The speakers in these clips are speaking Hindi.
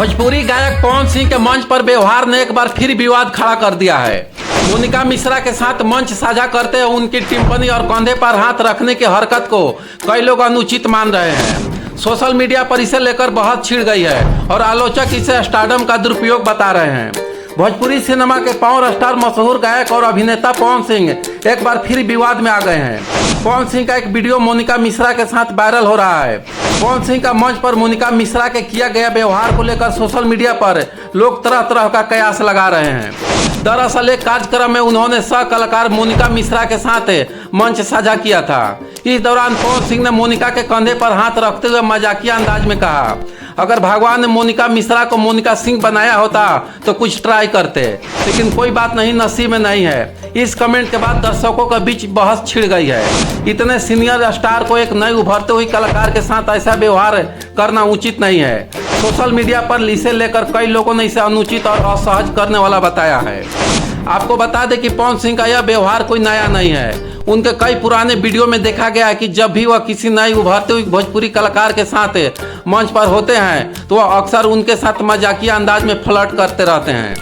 भोजपुरी गायक पवन सिंह के मंच पर व्यवहार ने एक बार फिर विवाद खड़ा कर दिया है। मोनिका मिश्रा के साथ मंच साझा करते हुए उनकी टिप्पणी और कंधे पर हाथ रखने की हरकत को कई लोग अनुचित मान रहे हैं। सोशल मीडिया पर इसे लेकर बहुत छिड़ गई है और आलोचक इसे स्टारडम का दुरुपयोग बता रहे हैं। भोजपुरी सिनेमा के पावर स्टार मशहूर गायक और अभिनेता पवन सिंह एक बार फिर विवाद में आ गए हैं। पवन सिंह का एक वीडियो मोनिका मिश्रा के साथ वायरल हो रहा है। पवन सिंह का मंच पर मोनिका मिश्रा के किया गया व्यवहार को लेकर सोशल मीडिया पर लोग तरह तरह का कयास लगा रहे हैं। दरअसल एक कार्यक्रम में उन्होंने सह कलाकार मोनिका मिश्रा के साथ मंच साझा किया था। इस दौरान पवन सिंह ने मोनिका के कंधे पर हाथ रखते हुए मजाकिया अंदाज में कहा, अगर भगवान ने मोनिका मिश्रा को मोनिका सिंह बनाया होता तो कुछ ट्राई करते, लेकिन कोई बात नहीं, नसीब में नहीं है। इस कमेंट के बाद दर्शकों के बीच बहस छिड़ गई है। इतने सीनियर स्टार को एक नई उभरते हुए कलाकार के साथ ऐसा व्यवहार करना उचित नहीं है। सोशल मीडिया पर इसे लेकर कई लोगों ने इसे अनुचित और असहज करने वाला बताया है। आपको बता दें कि पवन सिंह का यह व्यवहार कोई नया नहीं है। उनके कई पुराने वीडियो में देखा गया है कि जब भी वह किसी नई उभरते हुए भोजपुरी कलाकार के साथ मंच पर होते हैं तो वह अक्सर उनके साथ मजाकिया अंदाज में फ्लर्ट करते रहते हैं।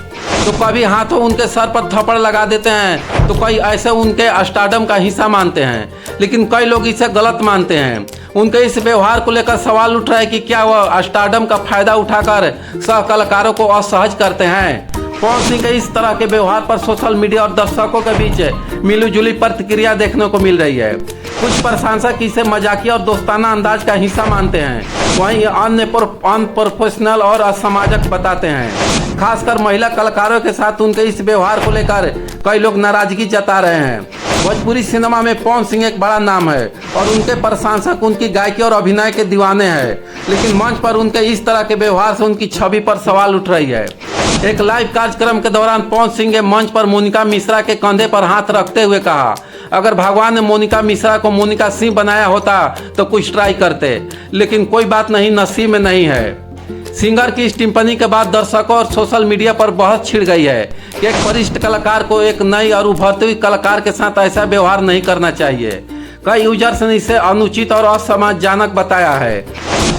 तो कभी हाथों उनके सर पर थप्पड़ लगा देते हैं, तो कई ऐसे उनके स्टारडम का हिस्सा मानते हैं, लेकिन कई लोग इसे गलत मानते हैं। उनके इस व्यवहार को लेकर सवाल उठ रहा है कि क्या वह स्टारडम का फायदा उठाकर सह कलाकारों को असहज करते हैं। पवन सिंह के इस तरह के व्यवहार पर सोशल मीडिया और दर्शकों के बीच मिलीजुली प्रतिक्रिया देखने को मिल रही है। कुछ प्रशंसक इसे मजाकिया और दोस्ताना अंदाज का हिस्सा मानते हैं, वहीं अन्य अनप्रोफेशनल और असामाजिक बताते हैं। खासकर महिला कलाकारों के साथ उनके इस व्यवहार को लेकर कई लोग नाराजगी जता रहे हैं। भोजपुरी सिनेमा में पवन सिंह एक बड़ा नाम है और उनके प्रशंसक उनकी गायकी और अभिनय के दीवाने हैं, लेकिन मंच पर उनके इस तरह के व्यवहार से उनकी छवि पर सवाल उठ रही है। एक लाइव कार्यक्रम के दौरान पवन सिंह ने मंच पर मोनिका मिश्रा के कंधे पर हाथ रखते हुए कहा, अगर भगवान ने मोनिका मिश्रा को मोनिका सिंह बनाया होता तो कुछ ट्राई करते, लेकिन कोई बात नहीं, नसीब में नहीं है। सिंगर की इस टिप्पणी के बाद दर्शकों और सोशल मीडिया पर बहुत छिड़ गई है कि एक वरिष्ठ कलाकार को एक नई और उभरती हुई कलाकार के साथ ऐसा व्यवहार नहीं करना चाहिए। कई यूजर्स ने इसे अनुचित और असम्मानजनक बताया है।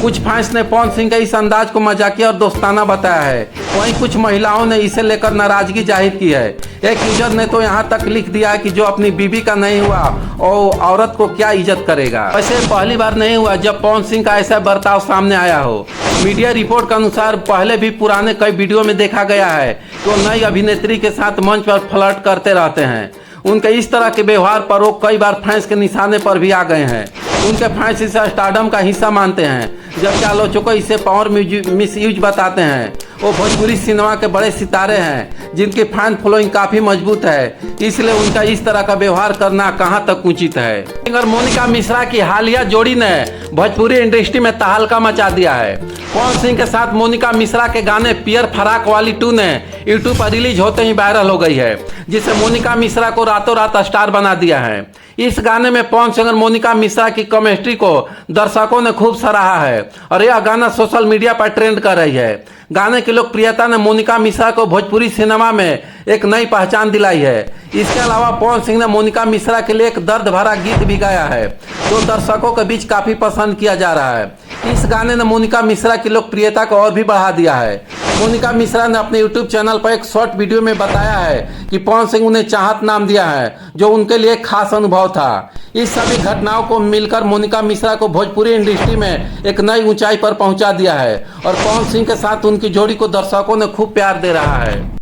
कुछ फैंस ने पवन सिंह के इस अंदाज को मजाकिया और दोस्ताना बताया है, वहीं कुछ महिलाओं ने इसे लेकर नाराजगी जाहिर की है। एक यूजर ने तो यहाँ तक लिख दिया है कि जो अपनी बीबी का नहीं हुआ और औरत को क्या इज्जत करेगा। वैसे पहली बार नहीं हुआ जब पवन सिंह का ऐसा बर्ताव सामने आया हो। मीडिया रिपोर्ट के अनुसार पहले भी पुराने कई वीडियो में देखा गया है कि वो नई अभिनेत्री के साथ मंच पर फ्लर्ट करते रहते हैं। उनके इस तरह के व्यवहार पर वो कई बार फैंस के निशाने पर भी आ गए हैं। उनके फैंस इसे स्टारडम का हिस्सा मानते हैं, जबकि आलोचकों इसे पावर मिसयूज बताते हैं। वो भोजपुरी सिनेमा के बड़े सितारे हैं जिनकी फैन फॉलोइंग काफी मजबूत है, इसलिए उनका इस तरह का व्यवहार करना कहां तक उचित है। सिंगर मोनिका मिश्रा की हालिया जोड़ी ने भोजपुरी इंडस्ट्री में तहलका मचा दिया है। पवन सिंह के साथ मोनिका मिश्रा के गाने पियर फराक वाली 2 ने यूट्यूब पर रिलीज होते ही वायरल हो गई है, जिससे मोनिका मिश्रा को रातों रात स्टार बना दिया है। इस गाने में पवन सिंह और मोनिका मिश्रा की केमिस्ट्री को दर्शकों ने खूब सराहा है और यह गाना सोशल मीडिया पर ट्रेंड कर रही है। गाने की लोकप्रियता ने मोनिका मिश्रा को भोजपुरी सिनेमा में एक नई पहचान दिलाई है। इसके अलावा पवन सिंह ने मोनिका मिश्रा के लिए एक दर्द भरा गीत भी गाया है, जो दर्शकों के बीच काफी पसंद किया जा रहा है। इस गाने ने मोनिका मिश्रा की लोकप्रियता को और भी बढ़ा दिया है। मोनिका मिश्रा ने अपने यूट्यूब चैनल पर एक शॉर्ट वीडियो में बताया है कि पवन सिंह उन्हें चाहत नाम दिया है, जो उनके लिए एक खास अनुभव था। इस सभी घटनाओं को मिलकर मोनिका मिश्रा को भोजपुरी इंडस्ट्री में एक नई ऊंचाई पर पहुंचा दिया है और पवन सिंह के साथ उनकी जोड़ी को दर्शकों ने खूब प्यार दे रहा है।